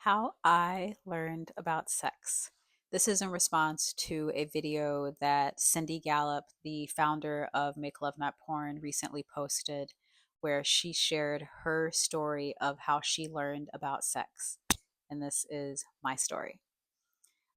How I learned about sex. This is in response to a video that Cindy Gallup, the founder of Make Love Not Porn, recently posted, where she shared her story of how she learned about sex. And this is my story.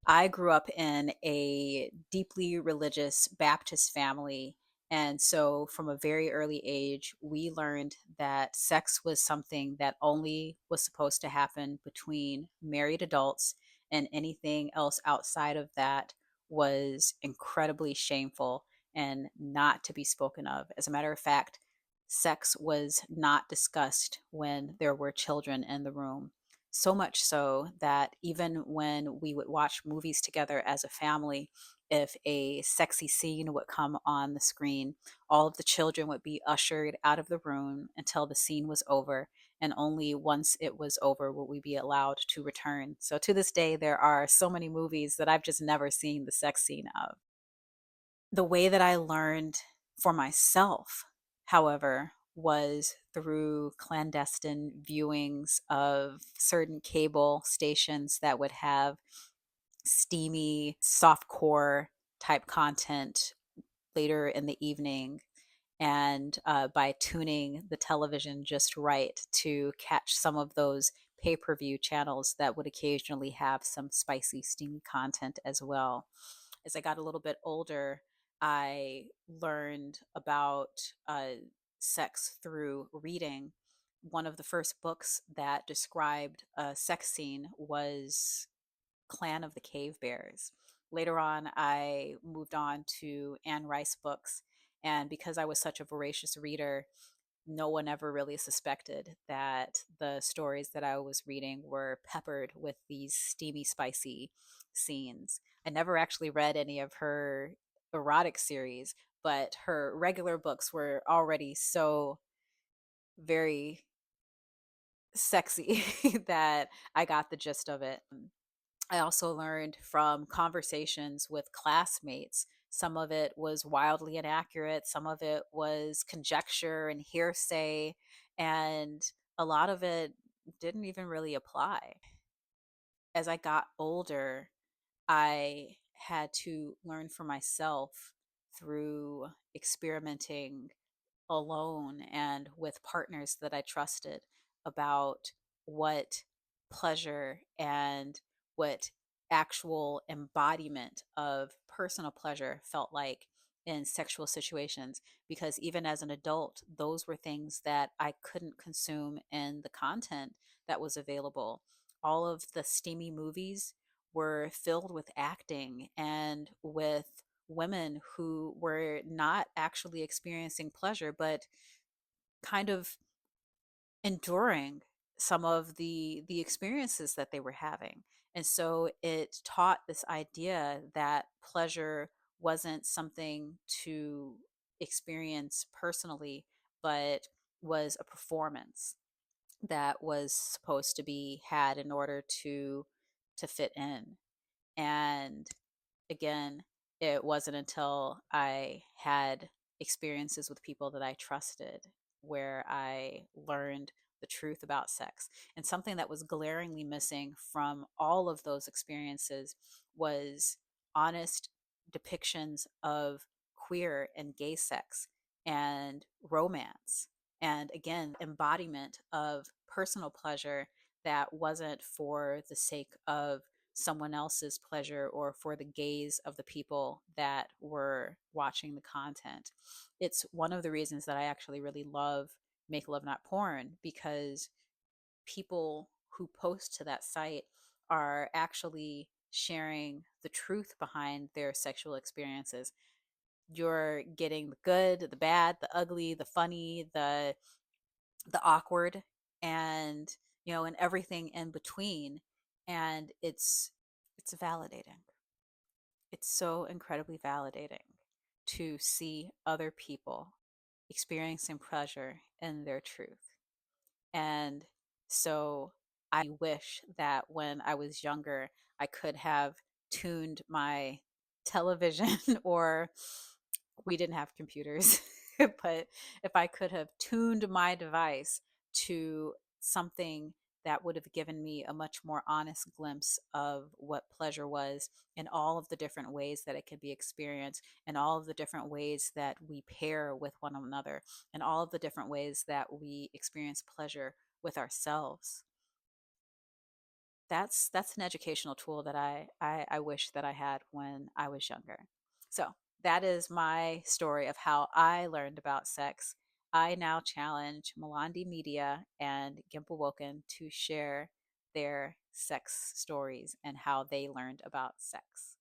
I grew up in a deeply religious Baptist family. And so, from a very early age, we learned that sex was something that only was supposed to happen between married adults, and anything else outside of that was incredibly shameful and not to be spoken of. As a matter of fact, sex was not discussed when there were children in the room. So much so that even when we would watch movies together as a family, if a sexy scene would come on the screen, all of the children would be ushered out of the room until the scene was over. And only once it was over would we be allowed to return. So to this day, there are so many movies that I've just never seen the sex scene of. The way that I learned for myself, however, was through clandestine viewings of certain cable stations that would have steamy, softcore type content later in the evening. And by tuning the television just right to catch some of those pay per view channels that would occasionally have some spicy, steamy content as well. As I got a little bit older, I learned about sex through reading. One of the first books that described a sex scene was Clan of the Cave Bears. Later on, I moved on to Anne Rice books. And because I was such a voracious reader, no one ever really suspected that the stories that I was reading were peppered with these steamy, spicy scenes. I never actually read any of her erotic series, but her regular books were already so very sexy that I got the gist of it. I also learned from conversations with classmates. Some of it was wildly inaccurate, some of it was conjecture and hearsay, and a lot of it didn't even really apply. As I got older, I had to learn for myself through experimenting alone and with partners that I trusted about what pleasure and what actual embodiment of personal pleasure felt like in sexual situations. Because even as an adult, those were things that I couldn't consume in the content that was available. All of the steamy movies were filled with acting and with women who were not actually experiencing pleasure, but kind of enduring some of the experiences that they were having. And so it taught this idea that pleasure wasn't something to experience personally, but was a performance that was supposed to be had in order to fit in. And again, it wasn't until I had experiences with people that I trusted where I learned the truth about sex. And something that was glaringly missing from all of those experiences was honest depictions of queer and gay sex and romance. And again, embodiment of personal pleasure that wasn't for the sake of someone else's pleasure or for the gaze of the people that were watching the content. It's one of the reasons that I actually really love Make Love Not Porn, because people who post to that site are actually sharing the truth behind their sexual experiences. You're getting the good, the bad, the ugly, the funny, the awkward, and and everything in between. And it's validating. It's so incredibly validating to see other people experiencing pleasure in their truth. And so I wish that when I was younger, I could have tuned my television, or we didn't have computers, but if I could have tuned my device to something that would have given me a much more honest glimpse of what pleasure was in all of the different ways that it could be experienced, and all of the different ways that we pair with one another, and all of the different ways that we experience pleasure with ourselves. That's an educational tool that I wish that I had when I was younger. So that is my story of how I learned about sex. I now challenge Malandi Media and Gimple Woken to share their sex stories and how they learned about sex.